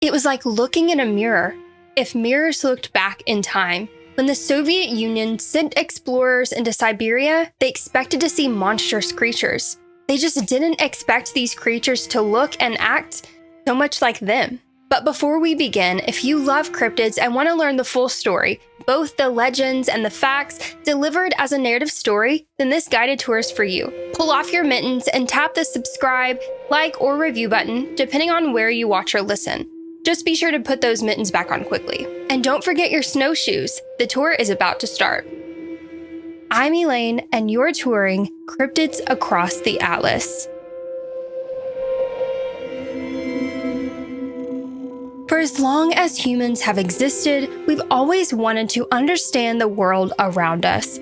It was like looking in a mirror, if mirrors looked back in time. When the Soviet Union sent explorers into Siberia, they expected to see monstrous creatures. They just didn't expect these creatures to look and act so much like them. But before we begin, if you love cryptids and want to learn the full story, both the legends and the facts delivered as a narrative story, then this guided tour is for you. Pull off your mittens and tap the subscribe, like, or review button, depending on where you watch or listen. Just be sure to put those mittens back on quickly. And don't forget your snowshoes. The tour is about to start. I'm Elaine, and you're touring Cryptids Across the Atlas. For as long as humans have existed, we've always wanted to understand the world around us.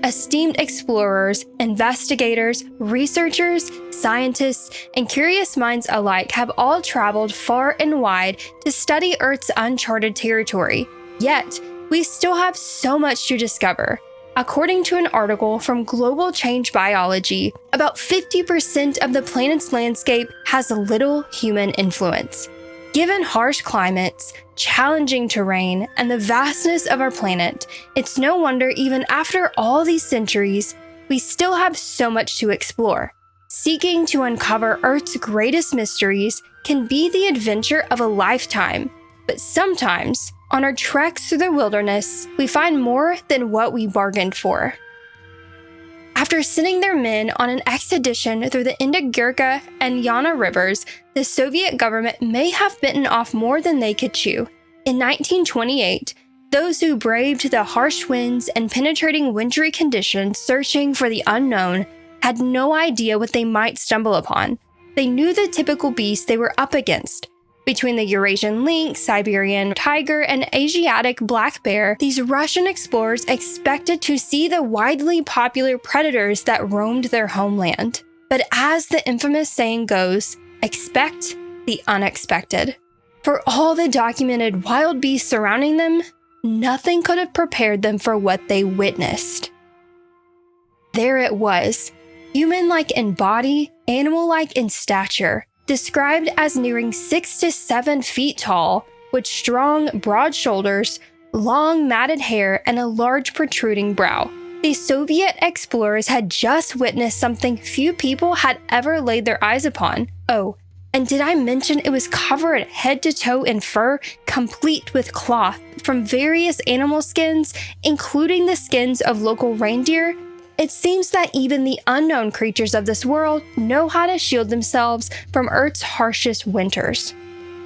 Esteemed explorers, investigators, researchers, scientists, and curious minds alike have all traveled far and wide to study Earth's uncharted territory. Yet, we still have so much to discover. According to an article from Global Change Biology, about 50% of the planet's landscape has little human influence. Given harsh climates, challenging terrain, and the vastness of our planet, it's no wonder even after all these centuries, we still have so much to explore. Seeking to uncover Earth's greatest mysteries can be the adventure of a lifetime, but sometimes, on our treks through the wilderness, we find more than what we bargained for. After sending their men on an expedition through the Indigirka and Yana rivers, the Soviet government may have bitten off more than they could chew. In 1928, those who braved the harsh winds and penetrating wintry conditions searching for the unknown had no idea what they might stumble upon. They knew the typical beasts they were up against. Between the Eurasian lynx, Siberian tiger, and Asiatic black bear, these Russian explorers expected to see the widely popular predators that roamed their homeland. But as the infamous saying goes, expect the unexpected. For all the documented wild beasts surrounding them, nothing could have prepared them for what they witnessed. There it was, human-like in body, animal-like in stature, described as nearing 6 to 7 feet tall, with strong, broad shoulders, long matted hair, and a large protruding brow. The Soviet explorers had just witnessed something few people had ever laid their eyes upon. Oh, and did I mention it was covered head to toe in fur, complete with cloth from various animal skins, including the skins of local reindeer? It seems that even the unknown creatures of this world know how to shield themselves from Earth's harshest winters.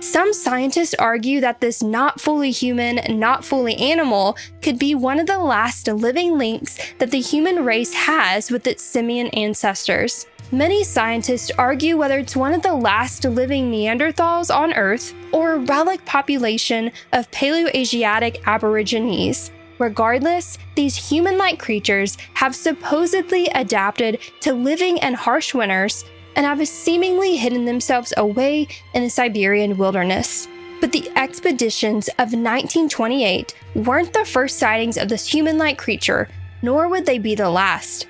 Some scientists argue that this not fully human, not fully animal could be one of the last living links that the human race has with its simian ancestors. Many scientists argue whether it's one of the last living Neanderthals on Earth or a relic population of Paleoasiatic Aborigines. Regardless, these human-like creatures have supposedly adapted to living in harsh winters and have seemingly hidden themselves away in the Siberian wilderness. But the expeditions of 1928 weren't the first sightings of this human-like creature, nor would they be the last.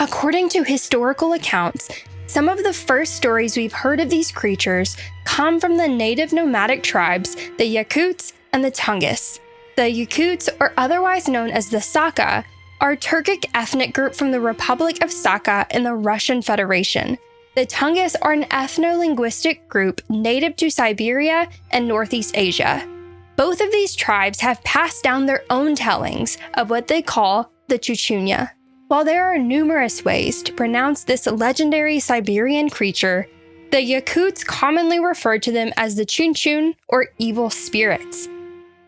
According to historical accounts, some of the first stories we've heard of these creatures come from the native nomadic tribes, the Yakuts and the Tungus. The Yakuts, or otherwise known as the Saka, are a Turkic ethnic group from the Republic of Sakha in the Russian Federation. The Tungus are an ethno-linguistic group native to Siberia and Northeast Asia. Both of these tribes have passed down their own tellings of what they call the Chuchunya. While there are numerous ways to pronounce this legendary Siberian creature, the Yakuts commonly refer to them as the Chunchun, or evil spirits.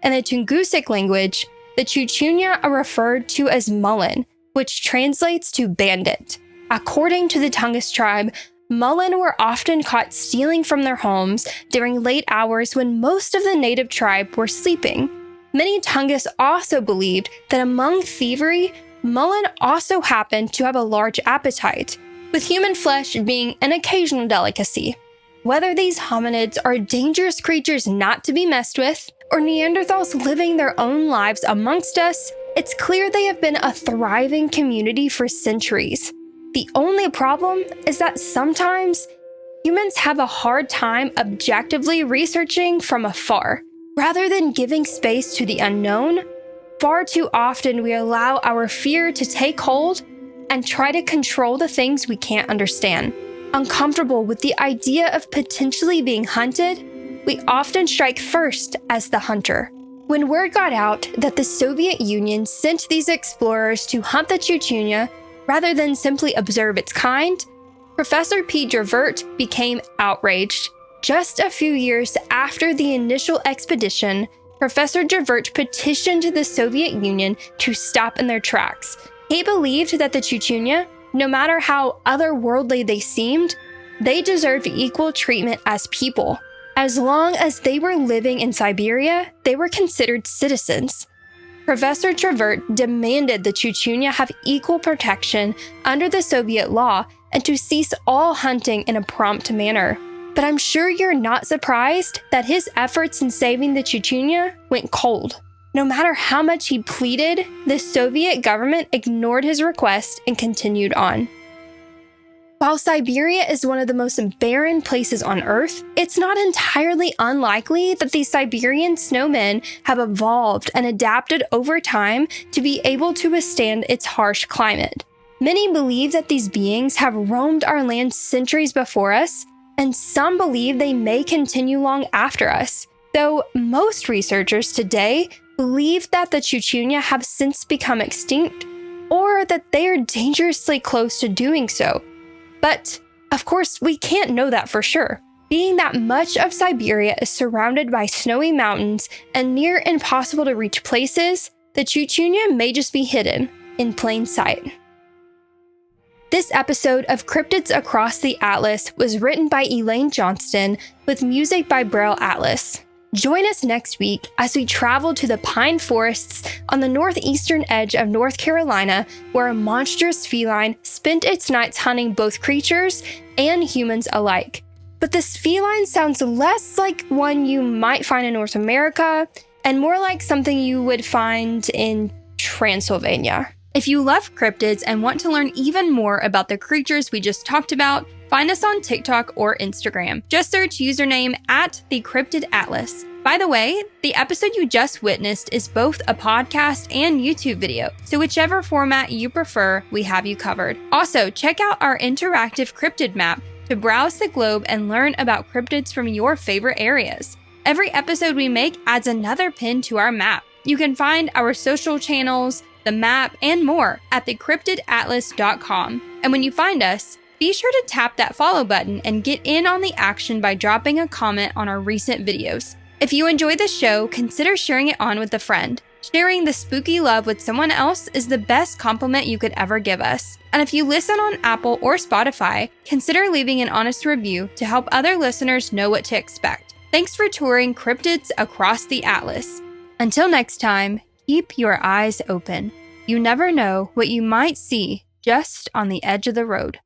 In the Tungusic language, the Chuchunya are referred to as Mullen, which translates to bandit. According to the Tungus tribe, Mullen were often caught stealing from their homes during late hours when most of the native tribe were sleeping. Many Tungus also believed that among thievery, Mullen also happened to have a large appetite, with human flesh being an occasional delicacy. Whether these hominids are dangerous creatures not to be messed with, or Neanderthals living their own lives amongst us, it's clear they have been a thriving community for centuries. The only problem is that sometimes Humans have a hard time objectively researching from afar. Rather than giving space to the unknown, far too often we allow our fear to take hold and try to control the things we can't understand. Uncomfortable with the idea of potentially being hunted, we often strike first as the hunter. When word got out that the Soviet Union sent these explorers to hunt the Chuchunya rather than simply observe its kind, Professor Pete Dravert became outraged. Just a few years after the initial expedition, Professor Dravert petitioned the Soviet Union to stop in their tracks. He believed that the Chuchunya, no matter how otherworldly they seemed, they deserved equal treatment as people. As long as they were living in Siberia, they were considered citizens. Professor Dravert demanded the Chuchunya have equal protection under the Soviet law and to cease all hunting in a prompt manner. But I'm sure you're not surprised that his efforts in saving the Chuchunya went cold. No matter how much he pleaded, the Soviet government ignored his request and continued on. While Siberia is one of the most barren places on Earth, it's not entirely unlikely that these Siberian snowmen have evolved and adapted over time to be able to withstand its harsh climate. Many believe that these beings have roamed our land centuries before us, and some believe they may continue long after us, though most researchers today believe that the Chuchunya have since become extinct, or that they are dangerously close to doing so. But, of course, we can't know that for sure. Being that much of Siberia is surrounded by snowy mountains and near impossible to reach places, the Chuchunya may just be hidden in plain sight. This episode of Cryptids Across the Atlas was written by Elaine Johnston with music by Braille Atlas. Join us next week as we travel to the pine forests on the northeastern edge of North Carolina, where a monstrous feline spent its nights hunting both creatures and humans alike. But this feline sounds less like one you might find in North America and more like something you would find in Transylvania. If you love cryptids and want to learn even more about the creatures we just talked about, find us on TikTok or Instagram. Just search username @TheCryptidAtlas. By the way, the episode you just witnessed is both a podcast and YouTube video, so whichever format you prefer, we have you covered. Also, check out our interactive cryptid map to browse the globe and learn about cryptids from your favorite areas. Every episode we make adds another pin to our map. You can find our social channels, the map, and more at thecryptidatlas.com. And when you find us, be sure to tap that follow button and get in on the action by dropping a comment on our recent videos. If you enjoy the show, consider sharing it on with a friend. Sharing the spooky love with someone else is the best compliment you could ever give us. And if you listen on Apple or Spotify, consider leaving an honest review to help other listeners know what to expect. Thanks for touring Cryptids Across the Atlas. Until next time, keep your eyes open. You never know what you might see just on the edge of the road.